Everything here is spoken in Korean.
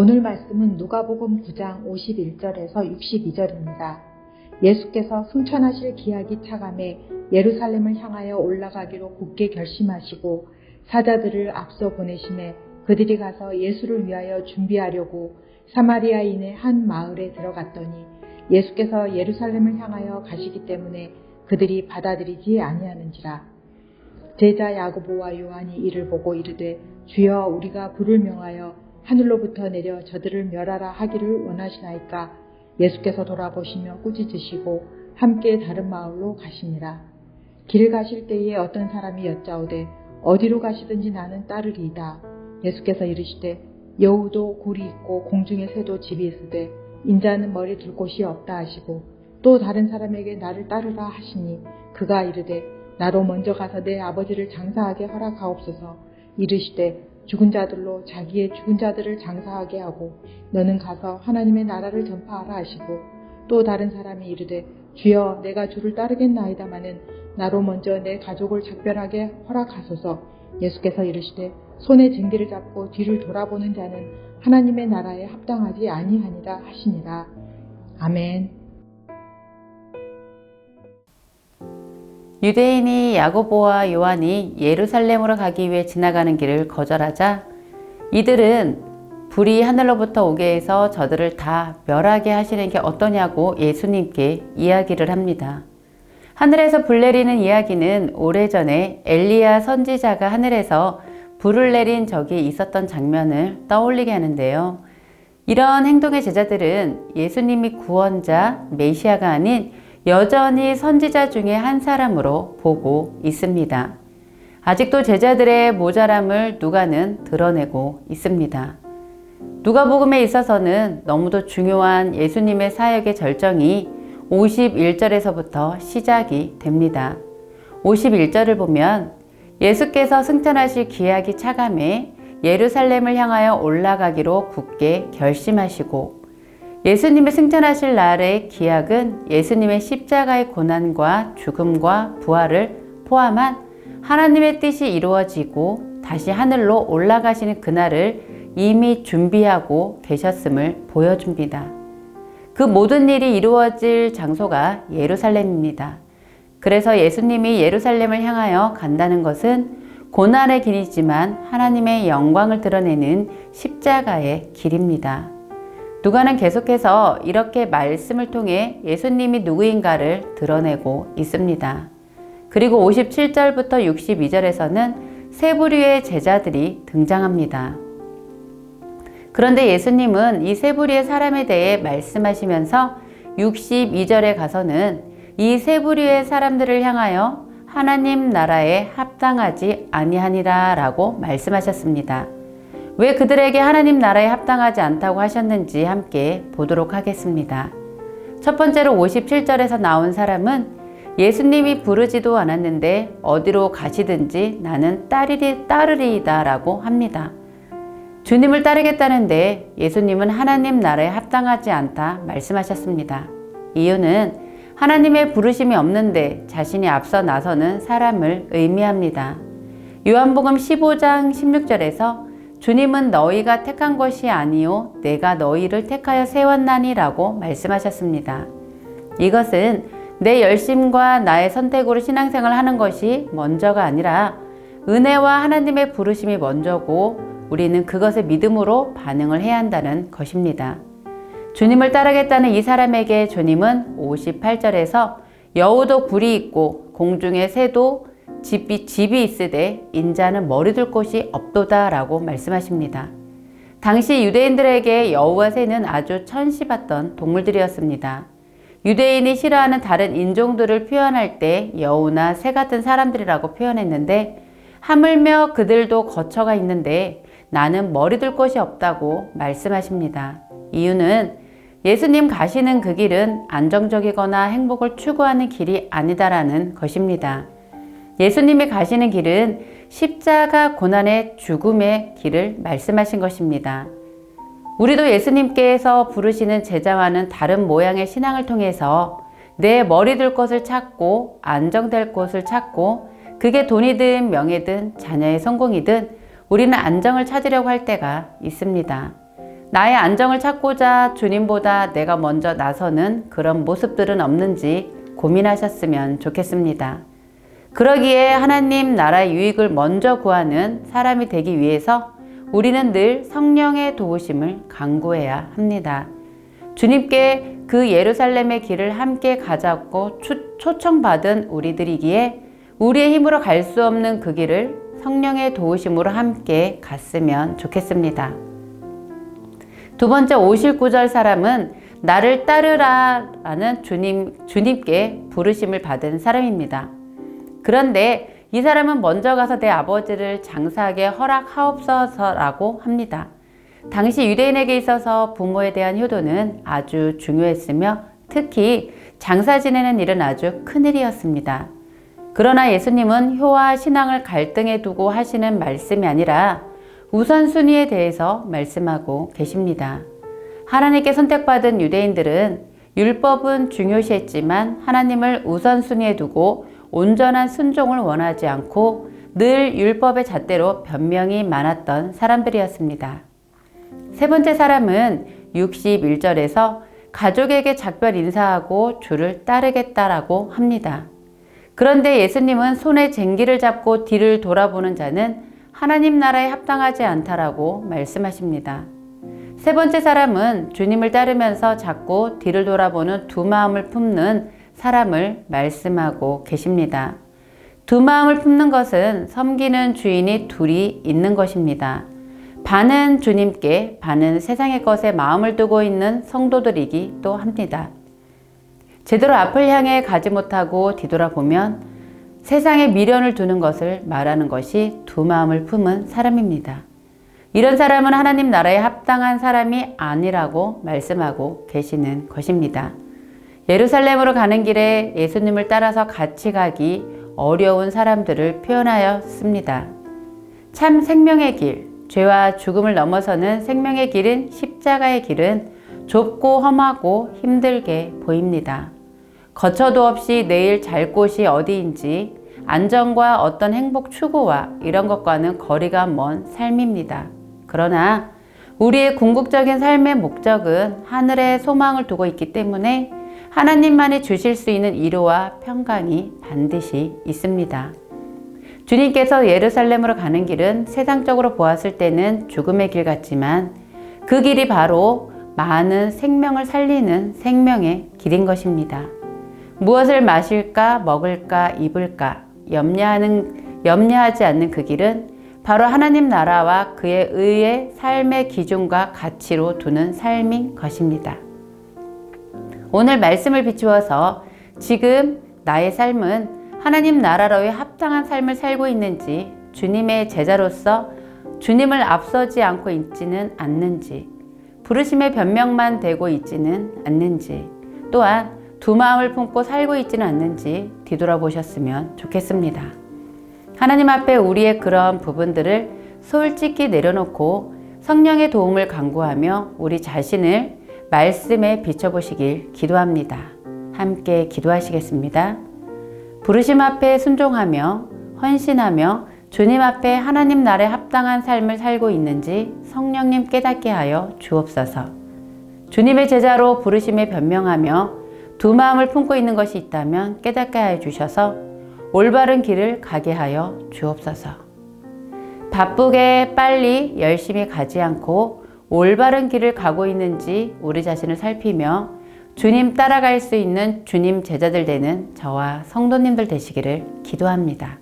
오늘 말씀은 누가복음 9장 51절에서 62절입니다. 예수께서 승천하실 기약이 차감해 예루살렘을 향하여 올라가기로 굳게 결심하시고 사자들을 앞서 보내심에 그들이 가서 예수를 위하여 준비하려고 사마리아인의 한 마을에 들어갔더니 예수께서 예루살렘을 향하여 가시기 때문에 그들이 받아들이지 아니하는지라. 제자 야고보와 요한이 이를 보고 이르되 주여 우리가 불을 명하여 하늘로부터 내려 저들을 멸하라 하기를 원하시나이까. 예수께서 돌아보시며 꾸짖으시고 함께 다른 마을로 가시니라. 길 가실 때에 어떤 사람이 여짜오되 어디로 가시든지 나는 따르리이다. 예수께서 이르시되 여우도 굴이 있고 공중의 새도 집이 있으되 인자는 머리 둘 곳이 없다 하시고 또 다른 사람에게 나를 따르라 하시니 그가 이르되 나로 먼저 가서 내 아버지를 장사하게 허락하옵소서. 이르시되 죽은 자들로 자기의 죽은 자들을 장사하게 하고 너는 가서 하나님의 나라를 전파하라 하시고 또 다른 사람이 이르되 주여 내가 주를 따르겠나이다마는 나로 먼저 내 가족을 작별하게 허락하소서. 예수께서 이르시되 손에 증기를 잡고 뒤를 돌아보는 자는 하나님의 나라에 합당하지 아니하니라 하시니라. 아멘. 유대인이 야고보와 요한이 예루살렘으로 가기 위해 지나가는 길을 거절하자 이들은 불이 하늘로부터 오게 해서 저들을 다 멸하게 하시는 게 어떠냐고 예수님께 이야기를 합니다. 하늘에서 불 내리는 이야기는 오래전에 엘리야 선지자가 하늘에서 불을 내린 적이 있었던 장면을 떠올리게 하는데요. 이런 행동의 제자들은 예수님이 구원자, 메시아가 아닌 여전히 선지자 중에 한 사람으로 보고 있습니다. 아직도 제자들의 모자람을 누가는 드러내고 있습니다. 누가복음에 있어서는 너무도 중요한 예수님의 사역의 절정이 51절에서부터 시작이 됩니다. 51절을 보면 예수께서 승천하실 기약이 차감해 예루살렘을 향하여 올라가기로 굳게 결심하시고 예수님의 승천하실 날의 기약은 예수님의 십자가의 고난과 죽음과 부활을 포함한 하나님의 뜻이 이루어지고 다시 하늘로 올라가시는 그날을 이미 준비하고 계셨음을 보여줍니다. 그 모든 일이 이루어질 장소가 예루살렘입니다. 그래서 예수님이 예루살렘을 향하여 간다는 것은 고난의 길이지만 하나님의 영광을 드러내는 십자가의 길입니다. 누가는 계속해서 이렇게 말씀을 통해 예수님이 누구인가를 드러내고 있습니다. 그리고 57절부터 62절에서는 세 부류의 제자들이 등장합니다. 그런데 예수님은 이 세 부류의 사람에 대해 말씀하시면서 62절에 가서는 이 세 부류의 사람들을 향하여 하나님 나라에 합당하지 아니하니라 라고 말씀하셨습니다. 왜 그들에게 하나님 나라에 합당하지 않다고 하셨는지 함께 보도록 하겠습니다. 첫 번째로 57절에서 나온 사람은 예수님이 부르지도 않았는데 어디로 가시든지 나는 따르리이다 라고 합니다. 주님을 따르겠다는데 예수님은 하나님 나라에 합당하지 않다 말씀하셨습니다. 이유는 하나님의 부르심이 없는데 자신이 앞서 나서는 사람을 의미합니다. 요한복음 15장 16절에서 주님은 너희가 택한 것이 아니요 내가 너희를 택하여 세웠나니 라고 말씀하셨습니다. 이것은 내 열심과 나의 선택으로 신앙생활을 하는 것이 먼저가 아니라 은혜와 하나님의 부르심이 먼저고 우리는 그것을 믿음으로 반응을 해야 한다는 것입니다. 주님을 따르겠다는 이 사람에게 주님은 58절에서 여우도 굴이 있고 공중의 새도 집이 있으되 인자는 머리 둘 곳이 없도다 라고 말씀하십니다. 당시 유대인들에게 여우와 새는 아주 천시받던 동물들이었습니다. 유대인이 싫어하는 다른 인종들을 표현할 때 여우나 새 같은 사람들이라고 표현했는데 하물며 그들도 거처가 있는데 나는 머리 둘 곳이 없다고 말씀하십니다. 이유는 예수님 가시는 그 길은 안정적이거나 행복을 추구하는 길이 아니다라는 것입니다. 예수님이 가시는 길은 십자가 고난의 죽음의 길을 말씀하신 것입니다. 우리도 예수님께서 부르시는 제자와는 다른 모양의 신앙을 통해서 내 머리 둘 곳을 찾고 안정될 곳을 찾고 그게 돈이든 명예든 자녀의 성공이든 우리는 안정을 찾으려고 할 때가 있습니다. 나의 안정을 찾고자 주님보다 내가 먼저 나서는 그런 모습들은 없는지 고민하셨으면 좋겠습니다. 그러기에 하나님 나라의 유익을 먼저 구하는 사람이 되기 위해서 우리는 늘 성령의 도우심을 간구해야 합니다. 주님께 그 예루살렘의 길을 함께 가자고 초청받은 우리들이기에 우리의 힘으로 갈 수 없는 그 길을 성령의 도우심으로 함께 갔으면 좋겠습니다. 두 번째, 오실 구절 사람은 나를 따르라라는 주님께 부르심을 받은 사람입니다. 그런데 이 사람은 먼저 가서 내 아버지를 장사하게 허락하옵소서라고 합니다. 당시 유대인에게 있어서 부모에 대한 효도는 아주 중요했으며 특히 장사 지내는 일은 아주 큰일이었습니다. 그러나 예수님은 효와 신앙을 갈등에 두고 하시는 말씀이 아니라 우선순위에 대해서 말씀하고 계십니다. 하나님께 선택받은 유대인들은 율법은 중요시했지만 하나님을 우선순위에 두고 온전한 순종을 원하지 않고 늘 율법의 잣대로 변명이 많았던 사람들이었습니다. 세 번째 사람은 61절에서 가족에게 작별 인사하고 주를 따르겠다라고 합니다. 그런데 예수님은 손에 쟁기를 잡고 뒤를 돌아보는 자는 하나님 나라에 합당하지 않다라고 말씀하십니다. 세 번째 사람은 주님을 따르면서 자꾸 뒤를 돌아보는 두 마음을 품는 사람을 말씀하고 계십니다. 두 마음을 품는 것은 섬기는 주인이 둘이 있는 것입니다. 반은 주님께, 반은 세상의 것에 마음을 두고 있는 성도들이기 또 합니다. 제대로 앞을 향해 가지 못하고 뒤돌아보면 세상에 미련을 두는 것을 말하는 것이 두 마음을 품은 사람입니다. 이런 사람은 하나님 나라에 합당한 사람이 아니라고 말씀하고 계시는 것입니다. 예루살렘으로 가는 길에 예수님을 따라서 같이 가기 어려운 사람들을 표현하였습니다. 참 생명의 길, 죄와 죽음을 넘어서는 생명의 길은 십자가의 길은 좁고 험하고 힘들게 보입니다. 거처도 없이 내일 잘 곳이 어디인지 안정과 어떤 행복 추구와 이런 것과는 거리가 먼 삶입니다. 그러나 우리의 궁극적인 삶의 목적은 하늘에 소망을 두고 있기 때문에 하나님만이 주실 수 있는 위로와 평강이 반드시 있습니다. 주님께서 예루살렘으로 가는 길은 세상적으로 보았을 때는 죽음의 길 같지만 그 길이 바로 많은 생명을 살리는 생명의 길인 것입니다. 무엇을 마실까, 먹을까, 입을까 염려하지 않는 그 길은 바로 하나님 나라와 그의 의의 삶의 기준과 가치로 두는 삶인 것입니다. 오늘 말씀을 비추어서 지금 나의 삶은 하나님 나라로의 합당한 삶을 살고 있는지, 주님의 제자로서 주님을 앞서지 않고 있지는 않는지, 부르심의 변명만 되고 있지는 않는지, 또한 두 마음을 품고 살고 있지는 않는지 뒤돌아보셨으면 좋겠습니다. 하나님 앞에 우리의 그런 부분들을 솔직히 내려놓고 성령의 도움을 간구하며 우리 자신을 말씀에 비춰보시길 기도합니다. 함께 기도하시겠습니다. 부르심 앞에 순종하며 헌신하며 주님 앞에 하나님 나라에 합당한 삶을 살고 있는지 성령님 깨닫게 하여 주옵소서. 주님의 제자로 부르심에 변명하며 두 마음을 품고 있는 것이 있다면 깨닫게 하여 주셔서 올바른 길을 가게 하여 주옵소서. 바쁘게 빨리 열심히 가지 않고 올바른 길을 가고 있는지 우리 자신을 살피며 주님 따라갈 수 있는 주님 제자들 되는 저와 성도님들 되시기를 기도합니다.